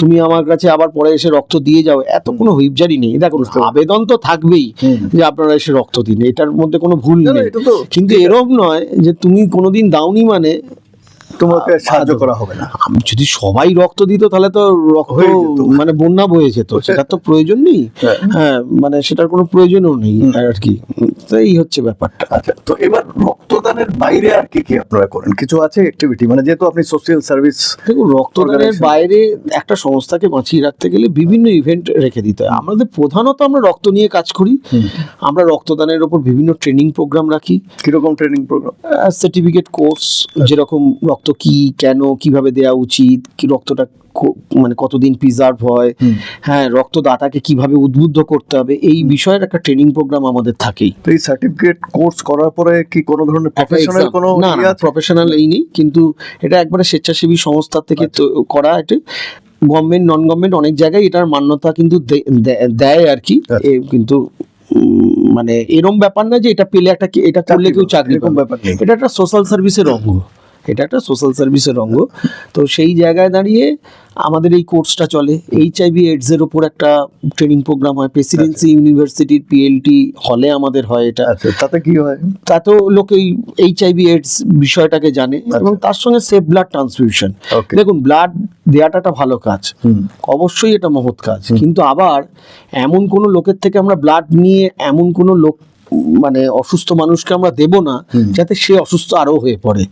তুমি আমার কাছে আবার পরে এসে রক্ত দিয়ে যাও, এত কোনো হুইপজারি নেই। দেখুন, আবেদন তো থাকবেই যে আপনারা এসে রক্ত দিন, এটার মধ্যে কোনো ভুল না, নেই, এটা তো কিন্তু এরকম নয় যে তুমি কোনোদিন দাওনি মানে তোমাকে সাহায্য করা হবে না। যদি সবাই রক্ত দিত তাহলে তো রক্ত হয়ে যেত। মানে বন্যা বয়ে যেত, সেটার তো প্রয়োজন নেই। হ্যাঁ, মানে সেটার কোনো প্রয়োজনও নেই আর কি। তো এই হচ্ছে ব্যাপারটা। আচ্ছা, তো এবার রক্তদানের বাইরে আর কি কি আপনারা করেন? কিছু আছে অ্যাক্টিভিটি, মানে যেহেতু আপনি সোশ্যাল সার্ভিস? দেখুন, রক্তদানের বাইরে একটা সংস্থাকে বাঁচিয়ে রাখতে গেলে বিভিন্ন ইভেন্ট রেখে দিতে হয়। আমাদের প্রধানত আমরা রক্ত নিয়ে কাজ করি। আমরা রক্তদানের ওপর বিভিন্ন ট্রেনিং প্রোগ্রাম রাখি। কিরকম ট্রেনিং প্রোগ্রাম? সার্টিফিকেট কোর্স, যেরকম রক্ত কি, কেন, কিভাবে দেওয়া উচিত, কি রক্তটা মানে কতদিন প্রিজার্ভ হয়, হ্যাঁ, রক্তদাতাকে কিভাবে উদ্বুদ্ধ করতে হবে, এই বিষয়ের একটা ট্রেনিং প্রোগ্রাম আমাদের থাকেই। এই সার্টিফিকেট কোর্স করার পরে কি কোনো ধরনের প্রফেশনাল কোনো না, প্রফেশনাল এই নেই, কিন্তু এটা একবারে স্বেচ্ছাসেবী সংস্থা থেকে করা। এটা গভর্নমেন্ট, নন গভর্নমেন্ট অনেক জায়গায় এটার মান্যতা কিন্তু দেয় আর কি। কিন্তু মানে এরম ব্যাপার না যে এটা পেলে এটা করলে কেউ চাকরি পাবে, ব্যাপার নেই। এটা একটা সোশ্যাল সার্ভিসের অঙ্গ, তো সেই জায়গায় দাঁড়িয়ে আমাদের এই কোর্সটা চলে। HIV AIDS এর উপর একটা ট্রেনিং প্রোগ্রাম হয়, প্রেসিডেন্সি ইউনিভার্সিটির PLT হলে আমাদের হয় এটা। তাতে কি হয়? তাতেও লোক এই HIV AIDS বিষয়টাকে জানে, এবং তার সঙ্গে সেফ ব্লাড ট্রান্সফিউশন। দেখুন, ব্লাড দেওয়াটা একটা ভালো কাজ, অবশ্যই এটা মহৎ কাজ, কিন্তু আবার এমন কোনো লোকের থেকে আমরা ব্লাড নিয়ে এমন কোনো লোক, মানে অসুস্থ মানুষকে আমরা দেব না যাতে সে অসুস্থ আরো হয়ে পড়ে।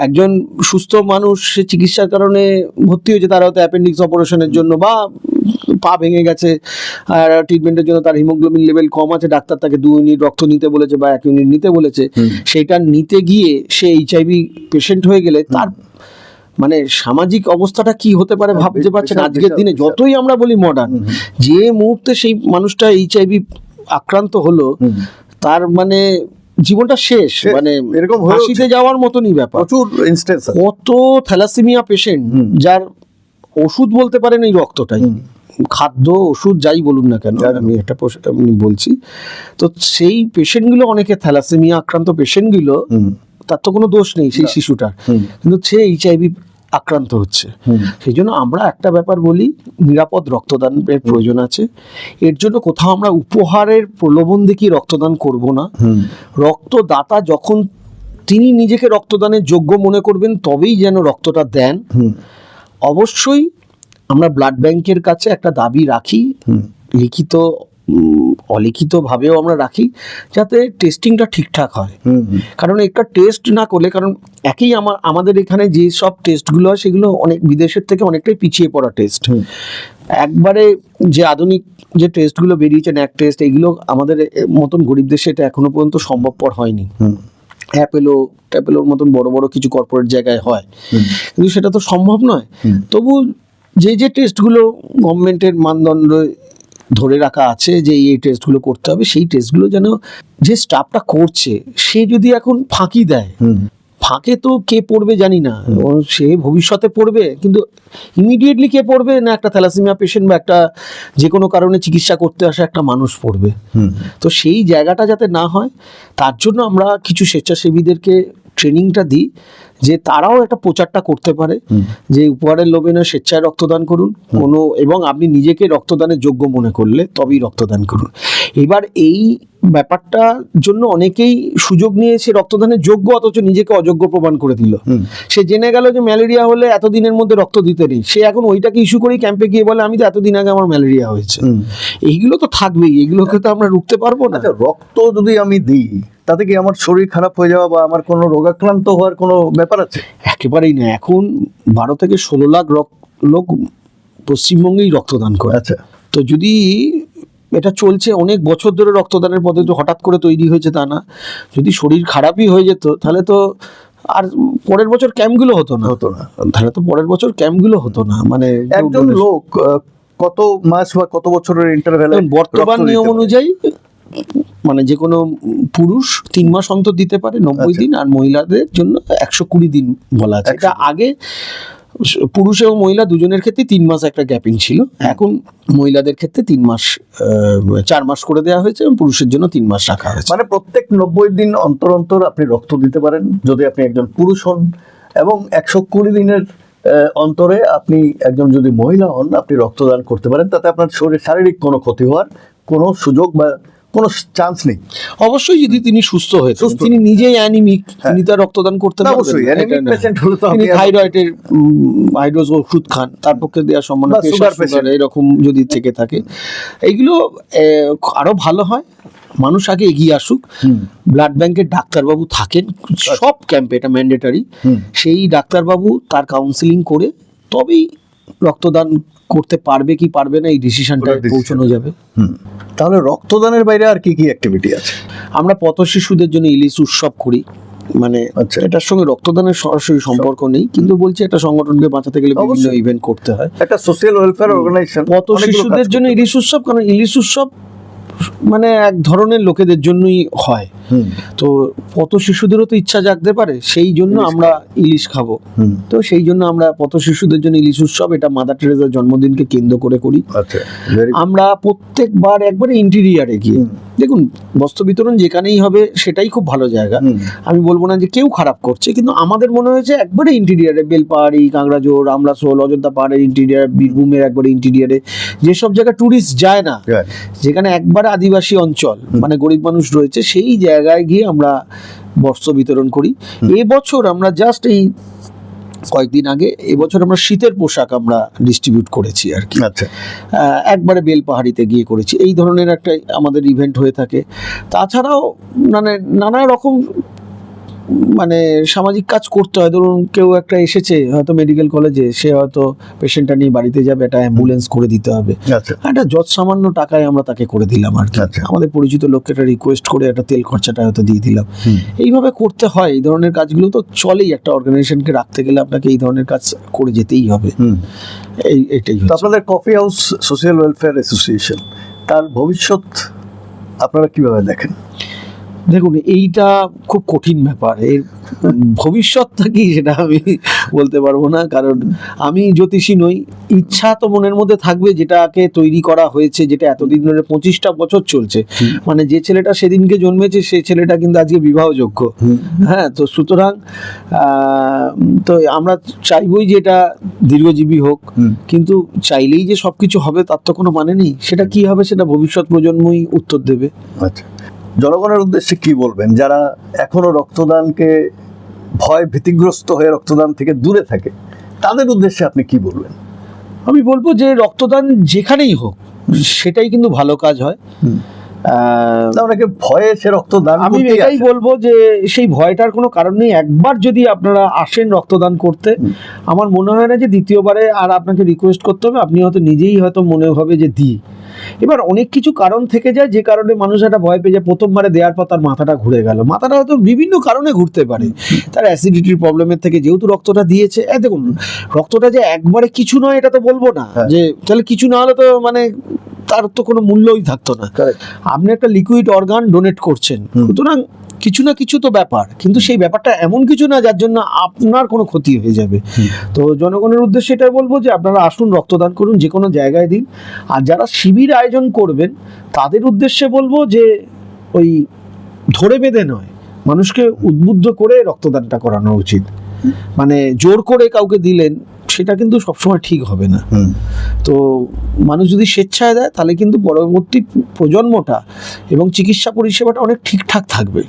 একজন সুস্থ মানুষ, সে চিকিৎসার কারণে ভর্তি হয়েছে, তার হয়তো অ্যাপেন্ডিক্স অপারেশনের জন্য বা পা ভেঙে গেছে, আর ট্রিটমেন্টের জন্য তার হিমোগ্লোবিন লেভেল কম আছে, ডাক্তার তাকে 2 ইউনিট রক্ত নিতে বলেছে বা 1 ইউনিট নিতে বলেছে, সেইটা নিতে গিয়ে সে HIV পেশেন্ট হয়ে গেলে তার মানে সামাজিক অবস্থাটা কি হতে পারে ভাবতে পারছেন? আজকের দিনে যতই আমরা বলি মডার্ন, যে মুহূর্তে সেই মানুষটা HIV আক্রান্ত হলো, তার মানে জীবনটা শেষ, মানে এরকম ফাঁসিতে যাওয়ার মতনই ব্যাপার। প্রচুর ইনস্টেন্স, কত থ্যালাসেমিয়া পেশেন্ট যার ওষুধ বলতে পারেন এই রক্তটাই, খাদ্য, ওষুধ যাই বলুন না কেন, আমি বলছি। তো সেই পেশেন্টগুলো, অনেকে থ্যালাসেমিয়া আক্রান্ত পেশেন্টগুলো, তার তো কোনো দোষ নেই সেই শিশুটার, কিন্তু সে HIV আক্রান্ত হচ্ছে। সেই জন্য আমরা একটা ব্যাপার বলি, নিরাপদ রক্তদানের প্রয়োজন আছে। এর জন্য কোথাও আমরা উপহারের প্রলোভন দেখিয়ে রক্তদান করব না। রক্তদাতা যখন তিনি নিজেকে রক্তদানের যোগ্য মনে করবেন, তবেই যেন রক্তটা দেন। অবশ্যই আমরা ব্লাড ব্যাংকের কাছে একটা দাবি রাখি, লিখিত অলিখিত ভাবেও আমরা রাখি, যাতে টেস্টিংটা ঠিকঠাক হয়। কারণ একটা টেস্ট না করলে, কারণ একই আমাদের এখানে যে সব টেস্টগুলো হয় সেগুলো অনেক বিদেশের থেকে অনেকটাই পিছিয়ে পড়া টেস্ট। একবারে যে আধুনিক যে টেস্টগুলো বেরিয়েছে, ন্যাক টেস্ট, এগুলো আমাদের মতন গরিব দেশে এটা এখনো পর্যন্ত সম্ভবপর হয়নি। অ্যাপেলোর মতন বড় বড় কিছু কর্পোরেট জায়গায় হয়, কিন্তু সেটা তো সম্ভব নয়। তবু যে টেস্টগুলো গভর্নমেন্টের মানদণ্ড ধরে রাখা আছে যে এই টেস্টগুলো করতে হবে, সেই টেস্টগুলো যেন যে স্টাফটা করছে সে যদি এখন ফাঁকি দেয়, ফাঁকে তো কে পড়বে জানি না, সে ভবিষ্যতে পড়বে, কিন্তু ইমিডিয়েটলি কে পড়বে না একটা থ্যালাসেমিয়া পেশেন্ট বা একটা যে কোনো কারণে চিকিৎসা করতে আসা একটা মানুষ পড়বে। তো সেই জায়গাটা যাতে না হয় তার জন্য আমরা কিছু স্বেচ্ছাসেবীদেরকে ট্রেনিংটা দিই, যে তারাও একটা প্রচারটা করতে পারে যে উপহারের লোভে না, স্বেচ্ছায় রক্তদান করুন এবং আপনি নিজেকে রক্তদানের যোগ্য মনে করলে তবেই রক্তদান করুন। এবার এই ব্যাপারটার জন্য অনেকেই সুযোগ নিয়েছে রক্তদানের যোগ্য, অথচ নিজেকে অযোগ্য প্রমাণ করে দিল। সে জেনে গেল যে ম্যালেরিয়া হলে এতদিনের মধ্যে রক্ত দিতে নেই, সে এখন ওইটাকে ইস্যু করেই ক্যাম্পে গিয়ে বলে আমি তো এতদিন আগে আমার ম্যালেরিয়া হয়েছে। এইগুলো তো থাকবেই, এগুলোকে তো আমরা রুখতে পারবো না। রক্ত যদি আমি দিই তাতে কি আমার শরীর খারাপ হয়ে যাওয়া বা আমার কোনো রোগাক্রান্ত হওয়ার কোনো ব্যাপার আছে? একেবারেই না। এখন 12 থেকে 16 লাখ লোক পশ্চিমবঙ্গেই রক্তদান করে। আচ্ছা, তো যদি এটা চলছে অনেক বছর ধরে, রক্তদানের পদ্ধতি হঠাৎ করে তৈরি হয়েছে তা না, যদি শরীর খারাপই হয়ে যেত তাহলে তো আর পরের বছর ক্যাম্পগুলো হতো না, তাহলে তো পরের বছর ক্যাম্পগুলো হতো না। মানে একজন লোক কত মাস বা কত বছরের ইন্টারভ্যালে বর্তমান নিয়ম অনুযায়ী মানে যে কোনো পুরুষ 3 মাস অন্তর দিতে পারে, 90 দিন, আর মহিলাদের জন্য 120 দিন বলা আছে। এটা আগে পুরুষ এবং মহিলা দুজনের ক্ষেত্রে 3 মাস একটা গ্যাপিং ছিল, এখন মহিলাদের ক্ষেত্রে 3 মাস 4 মাস করে দেওয়া হয়েছে এবং পুরুষের জন্য 3 মাস রাখা হয়েছে। মানে প্রত্যেক 90 দিন অন্তর অন্তর আপনি রক্ত দিতে পারেন যদি আপনি একজন পুরুষ হন, এবং 120 দিনের অন্তরে আপনি একজন যদি মহিলা হন আপনি রক্তদান করতে পারেন। তাতে আপনার শরীরে শারীরিক কোনো ক্ষতি হওয়ার কোনো সুযোগ বা কোনো চান্স নেই। অবশ্যই যদি তিনি সুস্থ হয়ে, তিনি নিজেই অ্যানিমিক, তিনি তার রক্তদান করতে পারবেন। অবশ্যই অ্যানিমিক পেশেন্ট হলে তো তিনি থাইরয়েডের হাইড্রোজ ওষুধ খান, তার পক্ষে দেওয়া সম্মান, সুগার পেশেন্ট এরকম যদি থেকে থাকে, এইগুলো আরো ভালো হয়। মানুষ আগে এগিয়ে আসুক। ব্লাড ব্যাংকের ডাক্তারবাবু থাকেন সব ক্যাম্পে, এটা ম্যান্ডেটারি। সেই ডাক্তারবাবু তার কাউন্সিলিং করে তবেই রক্তদান করতে পারবে কি পারবে না এই ডিসিশনটা পৌঁছানো যাবে। তাহলে রক্তদানের বাইরে আর কি কি অ্যাক্টিভিটি আছে? আমরা পথ শিশুদের জন্য ইলিশ উৎসব করি, মানে এটার সঙ্গে রক্তদানের সরাসরি সম্পর্ক নেই, কিন্তু বলছি একটা সংগঠনকে বাঁচাতে গেলে বিভিন্ন ইভেন্ট করতে হয়। একটা সোশ্যাল ওয়েলফেয়ার অর্গানাইজেশন পথ শিশুদের জন্য ইলিশ উৎসব, কারণ ইলিশ উৎসব মানে এক ধরনের লোকেদের জন্যই হয়, তো পথ শিশুদেরও তো ইচ্ছা জাগতে পারে, সেই জন্য আমরা ইলিশ খাবো। তো সেই জন্য আমরা পথ শিশুদের জন্য ইলিশ উৎসব, এটা মাদার টেরেসার জন্মদিনকে কেন্দ্র করে করি। আমরা প্রত্যেকবার একবারে ইন্টেরিয়ারে গিয়ে, দেখুন বস্ত্র বিতরণ যেখানেই হবে সেটাই খুব ভালো জায়গা, আমি বলবো না যে কেউ খারাপ করছে, কিন্তু আমাদের মনে হয়েছে একবারে ইন্টেরিয়ারে, বেলপাহাড়ি, কাঁকড়াঝোড়, আমলাশোল, অযোধ্যা পাহাড়ের ইন্টেরিয়ার, বীরভূমের একবারে ইন্টেরিয়ারে, যেসব জায়গা টুরিস্ট যায় না, যেখানে একবারে আদিবাসী অঞ্চল মানে গরিব মানুষ রয়েছে, সেই জায়গায় গিয়ে আমরা বস্ত্র বিতরণ করি। এবছর আমরা জাস্ট এই কয়েকদিন আগে, এবছর আমরা শীতের পোশাক আমরা ডিস্ট্রিবিউট করেছি আর কি। আচ্ছা, একবারে বেলপাহাড়িতে গিয়ে করেছি। এই ধরনের একটা আমাদের ইভেন্ট হয়ে থাকে। তাছাড়াও মানে নানা রকম মানে সামাজিক কাজ করতে হয়। ধরুন কেউ একটা এসেছে হয়তো মেডিকেল কলেজে, সে হয়তো পেশেন্টটা নিয়ে বাড়িতে যাবে, একটা অ্যাম্বুলেন্স করে দিতে হবে, একটা যৎ সামান্য টাকায় আমরা তাকে করে দিলাম আর কি। আমাদের পরিচিত লোককে একটা রিকোয়েস্ট করে একটা তেল খরচাটা হয়তো দিয়ে দিলাম। এইভাবে করতে হয়। এই ধরনের কাজগুলো তো চলেই, একটা অর্গানাইজেশনকে রাখতে গেলে আপনাকে এই ধরনের কাজ করে যেতেই হবে। এইটাই আপনাদের coffee house social welfare association, তার ভবিষ্যৎ আপনারা কিভাবে দেখেন? দেখুন, এইটা খুব কঠিন ব্যাপার। এর ভবিষ্যৎটা কি সেটা আমি বলতে পারবো না, কারণ আমি জ্যোতিষী নই। ইচ্ছা তো মনের মধ্যে থাকবে, যেটাকে তৈরি করা হয়েছে, যেটা এতদিন ধরে 25টা বছর চলছে। মানে যে ছেলেটা সেদিনকে জন্মেছে সেই ছেলেটা কিন্তু আজকে বিবাহযোগ্য। হ্যাঁ, তো সুতরাং তো আমরা চাইবই যে এটা দীর্ঘজীবী হোক, কিন্তু চাইলেই যে সবকিছু হবে তার তো কোনো মানে নেই। সেটা কি হবে সেটা ভবিষ্যৎ প্রজন্মই উত্তর দেবে। আচ্ছা, জনগণের উদ্দেশ্যে কি বলবেন যারা এখনো রক্তদানকে ভয় ভীতিগ্রস্ত হয়ে রক্তদান থেকে দূরে থাকে, তাদের উদ্দেশ্যে আপনি কি বলবেন? আমি বলবো যে রক্তদান যেখানেই হোক সেটাই কিন্তু ভালো কাজ হয়। অনেকে ভয়ে সে রক্তদান আমি করতেই এটাই আসে। বলবো যে সেই ভয়টার কোনো কারণ নেই। একবার যদি আপনারা আসেন রক্তদান করতে, আমার মনে হয় না যে দ্বিতীয়বারে আর আপনাকে রিকোয়েস্ট করতে হবে। আপনি হয়তো নিজেই হয়তো মনে হবে যে দিই। এবার অনেক কিছু কারণ থেকে যায় যে কারণে মানুষ একটা ভয় পেয়ে যায়। প্রথমবারে দেওয়ার পর তার মাথাটা ঘুরে গেল, মাথাটা হয়তো বিভিন্ন কারণে ঘুরতে পারে। তার অ্যাসিডিটির প্রবলেমের থেকে যেহেতু রক্তটা দিয়েছে, দেখুন রক্তটা যে একবারে কিছু নয় এটা তো বলবো না, হ্যাঁ। যে তাহলে কিছু না হলে তো মানে তার তো কোনো মূল্যই থাকতো না। Correct. আপনি একটা লিকুইড অর্গান ডোনেট করছেন, সুতরাং কিছু না কিছু তো ব্যাপার, কিন্তু সেই ব্যাপারটা এমন কিছু না যার জন্য আপনার কোনো ক্ষতি হয়ে যাবে। তো জনগণের উদ্দেশ্যে এটাই বলবো যে আপনারা আসুন, রক্তদান করুন, যে কোনো জায়গায় দিন। আর যারা শিবির আয়োজন করবেন তাদের উদ্দেশ্যে বলবো যে ওই ধরে বেঁধে নয়, মানুষকে উদ্বুদ্ধ করে রক্তদানটা করানো উচিত। মানে জোর করে কাউকে দিলেন সেটা কিন্তু সবসময় ঠিক হবে না। তো মানুষ যদি স্বেচ্ছায় দেয় তাহলে কিন্তু পরবর্তী প্রজন্মটা এবং চিকিৎসা পরিষেবাটা অনেক ঠিকঠাক থাকবে।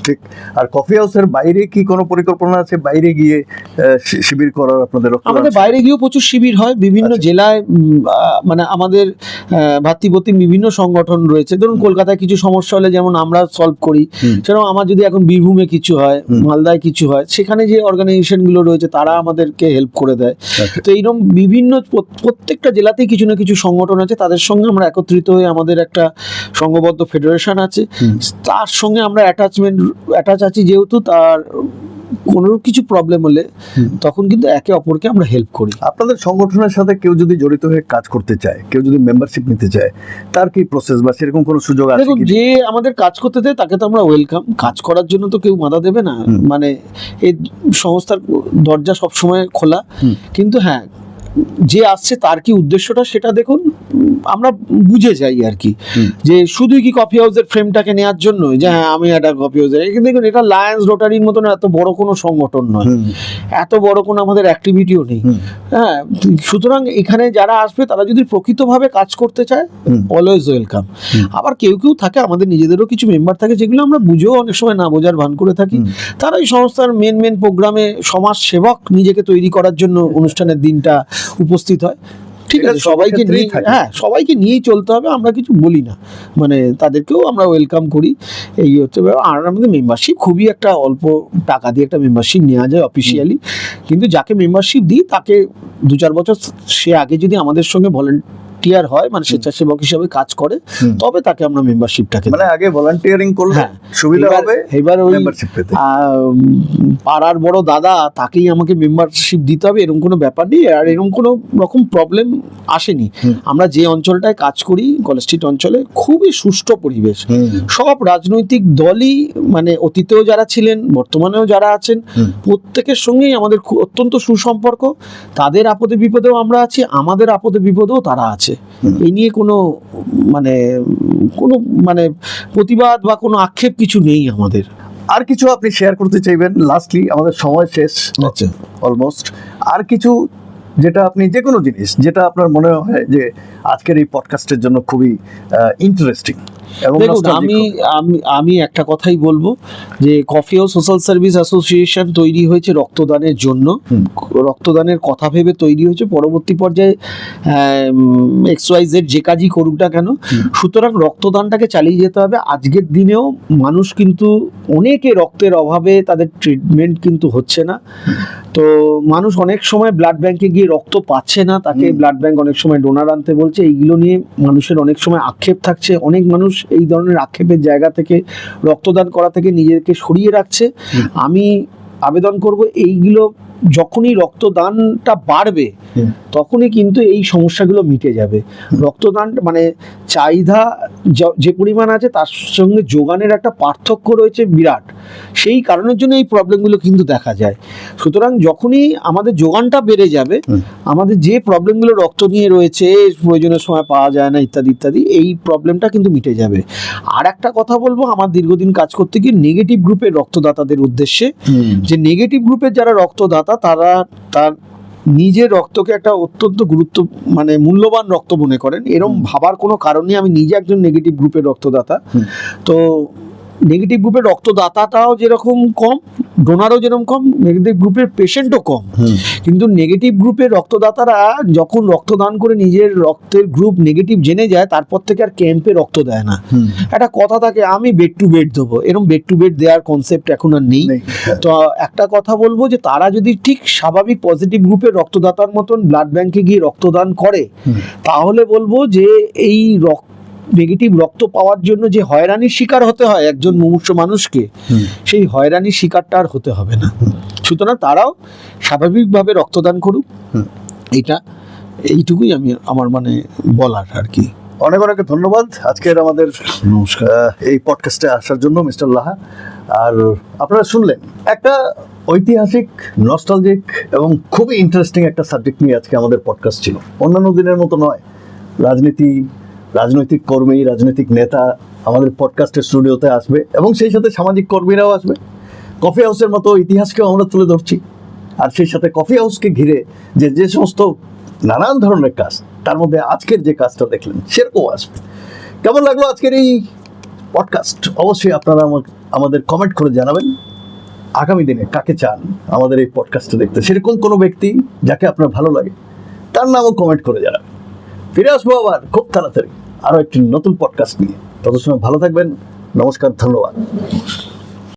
ঠিক। আর কফি হাউসের বাইরে কি কোনো পরিকল্পনা আছে, বাইরে গিয়ে শিবির করার আপনাদের রক্তদান আমাদের শিবির? বাইরে গিয়েও প্রচুর শিবির হয় বিভিন্ন আচ্ছা। জেলায়। মানে আমাদের ভাতৃপ্রতি বিভিন্ন সংগঠন রয়েছে। ধরুন কলকাতায় কিছু সমস্যা হলে যেমন আমরা সলভ করি, সেরকম আমার যদি এখন বীরভূমে কিছু হয়, মালদায় কিছু হয়, সেখানে যে অর্গানাইজেশনগুলো রয়েছে তারা আমাদেরকে হেল্প করে দেয়। আচ্ছা। তো এইরকম বিভিন্ন প্রত্যেকটা জেলাতেই কিছু না কিছু সংগঠন আছে, তাদের সঙ্গে আমরা একত্রিত হয়ে আমাদের একটা সংঘবদ্ধ ফেডারেশন আছে, তার সঙ্গে আমরা অ্যাটাচ আছি। যেহেতু তার কোনো কিছু প্রবলেম হলে তখন কিন্তু একে অপরকে আমরা হেল্প করি। আপনাদের সংগঠনের সাথে কেউ যদি জড়িত হয়ে কাজ করতে চায়, কেউ যদি মেম্বারশিপ নিতে চায়, তার কি প্রসেস বা সেরকম কোনো সুযোগ আছে দেখুন, কি? যে আমাদের কাজ করতে দেয় তাকে তো আমরা ওয়েলকাম। কাজ করার জন্য তো কেউ বাধা দেবে না, মানে এই সংস্থার দরজা সবসময় খোলা। কিন্তু হ্যাঁ, যে আসছে তার কি উদ্দেশ্যটা সেটা দেখুন, আমরা বুঝে যাই আর কি, যে শুধুই কি কফি হাউসের ফ্রেমটাকে নেওয়ার জন্য যে হ্যাঁ আমি একটা কফি হাউসের, কিন্তু দেখুন এটা লায়ন্স রোটারির মতন এত বড় কোনো সংগঠন নয়, এত বড় কোনো আমাদের অ্যাক্টিভিটিও নেই। হ্যাঁ, সুতরাং এখানে যারা আসবে তারা যদি প্রকৃতভাবে কাজ করতে চায়, অলওয়েজ ওয়েলকাম। আবার কেউ কেউ থাকে, আমাদের নিজেদেরও কিছু মেম্বার থাকে যেগুলো আমরা বুঝেও অনেক সময় না বোঝার ভান করে থাকি। তারা এই সংস্থার মেন প্রোগ্রামে সমাজ সেবক নিজেকে তৈরি করার জন্য অনুষ্ঠানের দিনটা উপস্থিত হয়। ঠিক এটা আছে, সবার সবাইকে ক্ষেত্রেই নিয়ে, থাকে। হ্যাঁ সবাইকে নিয়েই চলতে হবে, আমরা কিছু বলি না, মানে তাদেরকেও আমরা ওয়েলকাম করি। এই হচ্ছে ব্যাপার। আর আমাদের মেম্বারশিপ খুবই একটা অল্প টাকা দিয়ে একটা মেম্বারশিপ নেওয়া যায় অফিসিয়ালি, কিন্তু যাকে মেম্বারশিপ দিই তাকে 2-4 বছর সে আগে যদি আমাদের সঙ্গে ভলান্টিয়ার হয়, মানে স্বেচ্ছাসেবক হিসাবে কাজ করে, তবে তাকে আমরা মেম্বারশিপটাকে মানে আগে ভলান্টিয়ারিং করলে হ্যাঁ, সুবিধা এবার- হবে এবার ওই মেম্বারশিপ পেতে। পাড়ার বড় দাদা তাকেই আমাকে মেম্বারশিপ দিতে হবে এরকম কোনো ব্যাপার নেই, আর এরকম কোনো রকম প্রবলেম আসেনি। আমরা যে অঞ্চলটায় কাজ করি, কলেজ স্ট্রিট অঞ্চলে, খুবই সুষ্ঠু পরিবেশ। সব রাজনৈতিক দলই, মানে অতীতেও যারা ছিলেন বর্তমানেও যারা আছেন, প্রত্যেকের সঙ্গেই আমাদের অত্যন্ত সুসম্পর্ক। তাদের আপদে বিপদেও আমরা আছি, আমাদের আপদে বিপদেও তারা আছে। এই নিয়ে কোনো মানে প্রতিবাদ বা কোনো আক্ষেপ কিছু নেই আমাদের। আর কিছু আপনি শেয়ার করতে চাইবেন লাস্টলি? আমাদের সময় শেষ আচ্ছা, অলমোস্ট। আর কিছু যেটা আপনি, যে কোনো জিনিস যেটা আপনার মনে হয় যে আজকের এই পডকাস্টের জন্য খুবই ইন্টারেস্টিং এবং দেখুন, nostalgic আমি হবে। আমি আমি একটা কথাই বলবো যে coffee house social service association তৈরি হয়েছে রক্তদানের জন্য। রক্তদানের কথা ভেবে তৈরি হয়েছে। পরবর্তী পর্যায়ে XYZ যে কাজই করুক না কেন, সুতরাং রক্তদানটাকে চালিয়ে যেতে হবে। আজকের দিনেও মানুষ কিন্তু অনেকে রক্তের অভাবে তাদের ট্রিটমেন্ট কিন্তু হচ্ছে না। তো মানুষ অনেক সময় ব্লাড ব্যাংকে গিয়ে রক্ত পাচ্ছে না, তাকে ব্লাড ব্যাংক অনেক সময় ডোনার আনতে বলছে। এইগুলো নিয়ে মানুষের অনেক সময় আক্ষেপ থাকছে। অনেক মানুষ এই ধরনের আক্ষেপের জায়গা থেকে, রক্তদান করা থেকে নিজেকে সরিয়ে রাখছে। আমি আবেদন করব, এইগুলো যখনই রক্তদানটা বাড়বে তখনই কিন্তু এই সমস্যাগুলো মিটে যাবে। রক্তদান মানে চাহিদা যে পরিমাণ আছে তার সঙ্গে যোগানের একটা পার্থক্য রয়েছে বিরাট, সেই কারণের জন্য এই প্রবলেমগুলো কিন্তু দেখা যায়। সুতরাং যখনই আমাদের যোগানটা বেড়ে যাবে, আমাদের যে প্রবলেমগুলো রক্ত নিয়ে রয়েছে, প্রয়োজনের সময় পাওয়া যায় না ইত্যাদি ইত্যাদি, এই প্রবলেমটা কিন্তু মিটে যাবে। আর একটা কথা বলবো, আমার দীর্ঘদিন কাজ করতে গিয়ে নেগেটিভ গ্রুপের রক্তদাতাদের উদ্দেশ্যে, যে নেগেটিভ গ্রুপের যারা রক্তদাতা তারা তার নিজের রক্তকে একটা অত্যন্ত মানে মূল্যবান রক্ত মনে করেন, এরকম ভাবার কোনো কারণ নেই। আমি নিজে একজন নেগেটিভ গ্রুপের রক্তদাতা। তো নেগেটিভ গ্রুপের রক্তদাতাটাও যেরকম কম, ডোনারও যেরকম কম, নেগেটিভ গ্রুপের পেশেন্টও কম। কিন্তু নেগেটিভ গ্রুপের রক্তদাতারা যখন রক্তদান করে নিজের রক্তের গ্রুপ নেগেটিভ জেনে যায়, তারপর থেকে আর ক্যাম্পে রক্ত দেয় না। একটা কথা থাকে, আমি বেড টু বেড দেবো, এরকম বেড টু বেড দেওয়ার কনসেপ্ট এখন আর নেই। তো একটা কথা বলবো যে তারা যদি ঠিক স্বাভাবিক পজিটিভ গ্রুপের রক্তদাতার মতন ব্লাড ব্যাংকে গিয়ে রক্তদান করে, তাহলে বলবো যে এই নেগেটিভ রক্ত পাওয়ার জন্য যে হয়রানির শিকার হতে হয় একজন মুমূর্ষু মানুষকে, সেই হয়রানির শিকারটা আর হতে হবে না। সুতরাং তারাও স্বাভাবিকভাবে রক্তদান করুক, এইটুকুই আমি আমার মানে বলার আর কি। অনেক অনেক ধন্যবাদ আজকের আমাদের এই পডকাস্টে আসার জন্য মিস্টার লাহা। আর আপনারা শুনলেন একটা ঐতিহাসিক, নস্টালজিক এবং খুবই ইন্টারেস্টিং একটা সাবজেক্ট নিয়ে আজকে আমাদের পডকাস্ট ছিল। অন্যান্য দিনের মতো নয়, রাজনৈতিক কর্মী, রাজনৈতিক নেতা আমাদের পডকাস্টের স্টুডিওতে আসবে এবং সেই সাথে সামাজিক কর্মীরাও আসবে। কফি হাউসের মতো ইতিহাসকেও আমরা তুলে ধরছি, আর সেই সাথে কফি হাউসকে ঘিরে যে সমস্ত নানান ধরনের কাজ, তার মধ্যে আজকের যে কাজটা দেখলেন সেরকম আসবে। কেমন লাগলো আজকের এই পডকাস্ট? অবশ্যই আপনারা আমাদের কমেন্ট করে জানাবেন। আগামী দিনে কাকে চান আমাদের এই পডকাস্টে দেখতে, সেরকম কোনো ব্যক্তি যাকে আপনার ভালো লাগে তার নামও কমেন্ট করে জানাবেন। ফিরে আসবো আবার খুব তাড়াতাড়ি আরও একটি নতুন পডকাস্ট নিয়ে। তত সময় ভালো থাকবেন। নমস্কার, ধন্যবাদ।